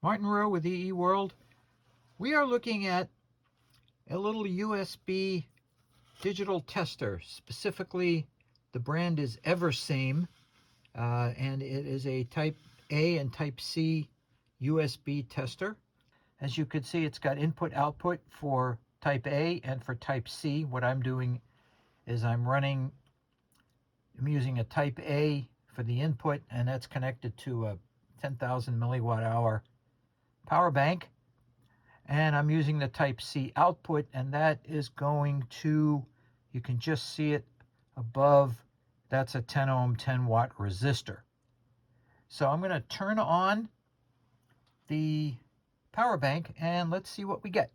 Martin Rowe with EEWorld. We are looking at a little USB digital tester. Specifically, the brand is Eversame, and it is a Type A and Type C USB tester. As you can see, it's got input-output for Type A and for Type C. What I'm doing is I'm using a Type A for the input, and that's connected to a 10,000 milliwatt hour power bank. And I'm using the Type C output, and that is going to, you can just see it above, that's a 10 ohm, 10 watt resistor. So I'm going to turn on the power bank and let's see what we get.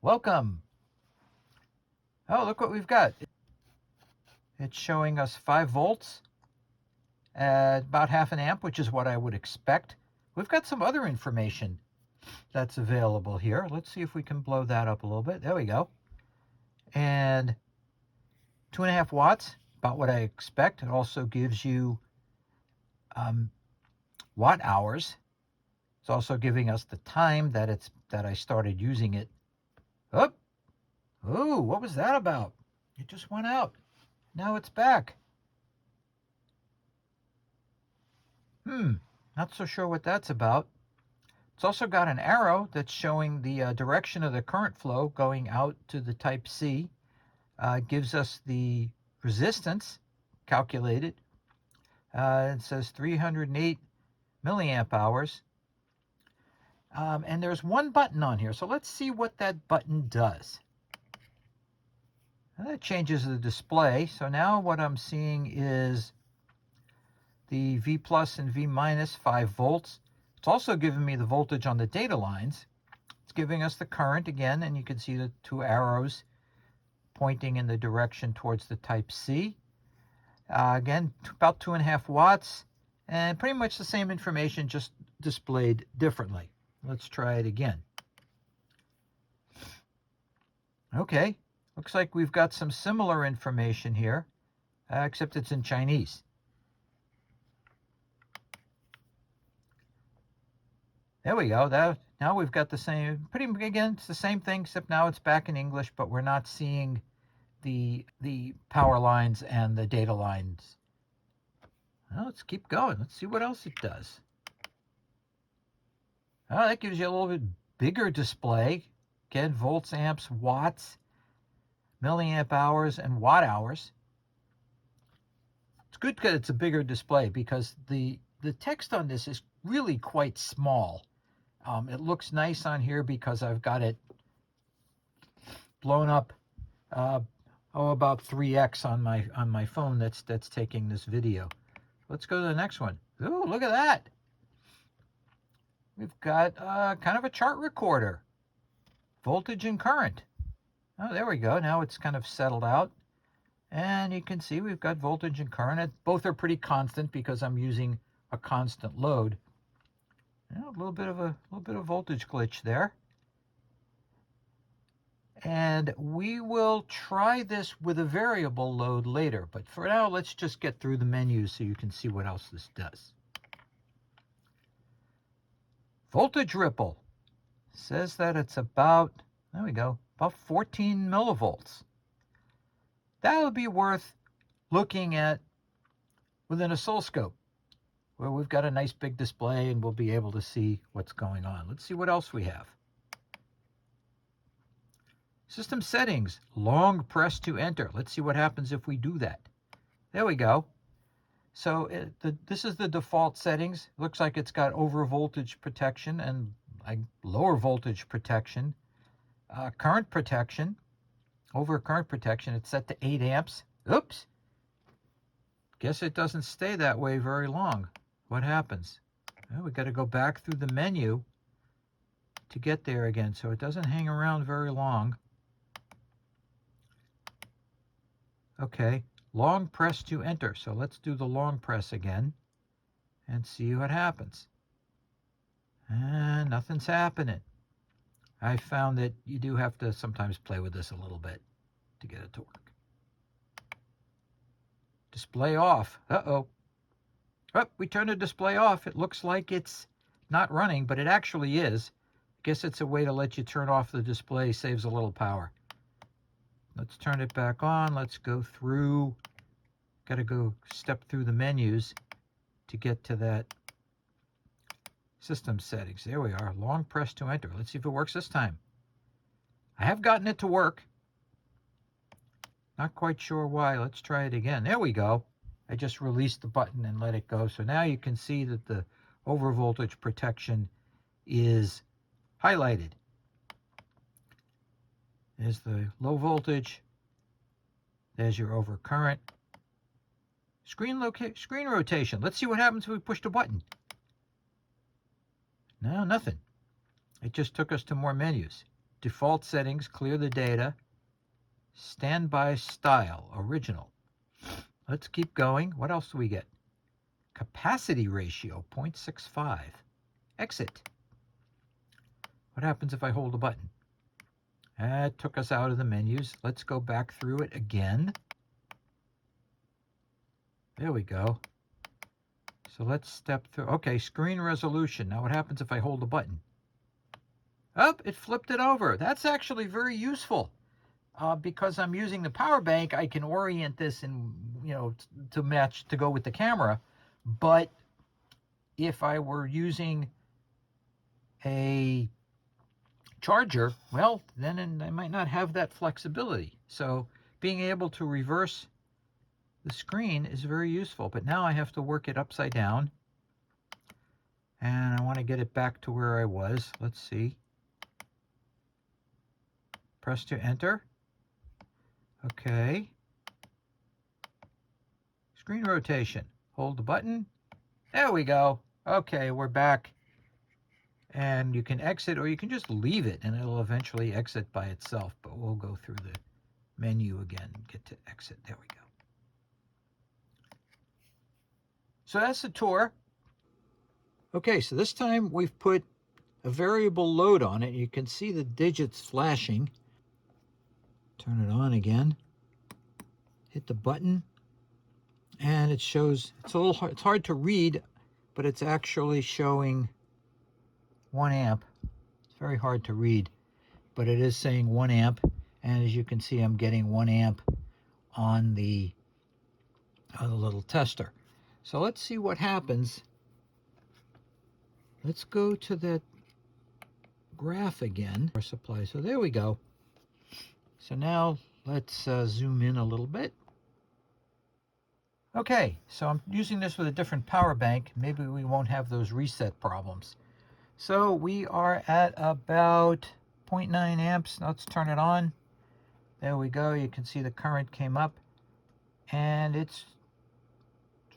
Welcome. Oh, look what we've got. It's showing us 5 volts at about half an amp, which is what I would expect. We've got some other information that's available here. Let's see if we can blow that up a little bit. There we go. And 2.5 watts, about what I expect. It also gives you watt hours. It's also giving us the time that I started using it. Oh, what was that about? It just went out. Now it's back. Not so sure what that's about. It's also got an arrow that's showing the direction of the current flow going out to the Type C. Gives us the resistance calculated. It says 308 milliamp hours. And there's one button on here. So let's see what that button does. And that changes the display. So now what I'm seeing is the V plus and V minus 5 volts. It's also giving me the voltage on the data lines. It's giving us the current again, and you can see the 2 arrows pointing in the direction towards the Type C. Again, about 2.5 watts, and pretty much the same information, just displayed differently. Let's try it again. Okay, looks like we've got some similar information here, except it's in Chinese. There we go. Now we've got the same, again, it's the same thing, except now it's back in English, but we're not seeing the power lines and the data lines. Well, let's keep going. Let's see what else it does. Oh, that gives you a little bit bigger display. Again, volts, amps, watts, milliamp hours, and watt hours. It's good because it's a bigger display because the text on this is really quite small. It looks nice on here because I've got it blown up about 3x on my phone that's taking this video. Let's go to the next one. Ooh, look at that. We've got kind of a chart recorder. Voltage and current. Oh, there we go. Now it's kind of settled out. And you can see we've got voltage and current. Both are pretty constant because I'm using a constant load. A little bit of voltage glitch there. And we will try this with a variable load later. But for now, let's just get through the menus so you can see what else this does. Voltage ripple. Says that it's about, there we go, about 14 millivolts. That would be worth looking at with an oscilloscope, where we've got a nice big display and we'll be able to see what's going on. Let's see what else we have. System settings, long press to enter. Let's see what happens if we do that. There we go. So this is the default settings. Looks like it's got over voltage protection and lower voltage protection. Current protection, over current protection, it's set to 8 amps. Oops. Guess it doesn't stay that way very long. What happens? Well, we got to go back through the menu to get there again, so it doesn't hang around very long. Okay, long press to enter. So let's do the long press again and see what happens. And nothing's happening. I found that you do have to sometimes play with this a little bit to get it to work. Display off. Uh-oh. Oh, we turned the display off. It looks like it's not running, but it actually is. I guess it's a way to let you turn off the display, saves a little power. Let's turn it back on. Let's go through. Got to go step through the menus to get to that system settings. There we are. Long press to enter. Let's see if it works this time. I have gotten it to work. Not quite sure why. Let's try it again. There we go. I just released the button and let it go. So now you can see that the overvoltage protection is highlighted. There's the low voltage. There's your overcurrent. Screen rotation. Let's see what happens if we push the button. No, nothing. It just took us to more menus. Default settings, clear the data. Standby style, original. Let's keep going. What else do we get? Capacity ratio, 0.65. Exit. What happens if I hold the button? That took us out of the menus. Let's go back through it again. There we go. So let's step through. Okay, screen resolution. Now what happens if I hold the button? Oh, it flipped it over. That's actually very useful. Because I'm using the power bank, I can orient this and, to match, to go with the camera. But if I were using a charger, well, then I might not have that flexibility. So being able to reverse the screen is very useful. But now I have to work it upside down. And I want to get it back to where I was. Let's see. Press to enter. Okay. Screen rotation. Hold the button. There we go. Okay, we're back. And you can exit or you can just leave it and it'll eventually exit by itself. But we'll go through the menu again and get to exit. There we go. So that's the tour. Okay, so this time we've put a variable load on it. You can see the digits flashing. Turn it on again. Hit the button. And it shows, it's hard to read, but it's actually showing 1 amp. It's very hard to read, but it is saying 1 amp. And as you can see, I'm getting 1 amp on the little tester. So let's see what happens. Let's go to that graph again, our supply. So there we go. So now let's zoom in a little bit. Okay, so I'm using this with a different power bank. Maybe we won't have those reset problems. So we are at about 0.9 amps. Let's turn it on. There we go. You can see the current came up and it's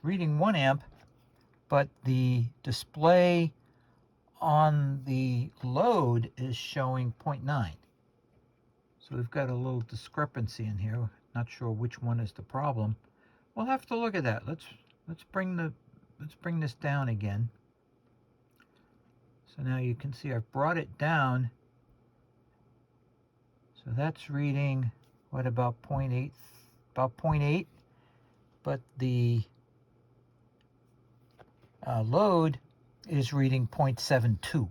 reading 1 amp, but the display on the load is showing 0.9. So we've got a little discrepancy in here. Not sure which one is the problem. We'll have to look at that. Let's bring this down again. So now you can see I've brought it down. So that's reading what, about 0.8, about 0.8, but the load is reading 0.72. All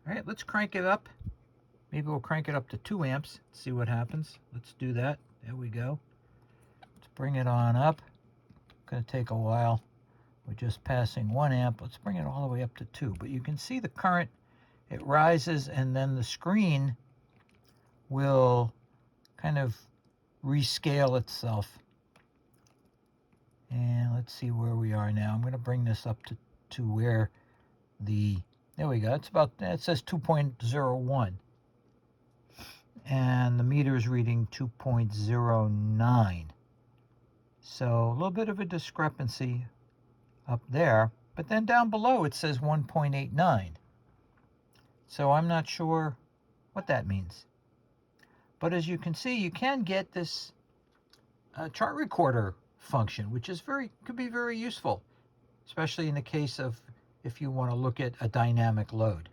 right, let's crank it up. Maybe we'll crank it up to 2 amps, see what happens. Let's do that. There we go. Let's bring it on up. Gonna take a while. We're just passing 1 amp. Let's bring it all the way up to 2. But you can see the current, it rises, and then the screen will kind of rescale itself. And let's see where we are now. I'm gonna bring this up to where there we go. It's about, it says 2.01. And the meter is reading 2.09. So a little bit of a discrepancy up there, but then down below it says 1.89. So I'm not sure what that means. But as you can see, you can get this chart recorder function, which is could be very useful, especially in the case of if you want to look at a dynamic load.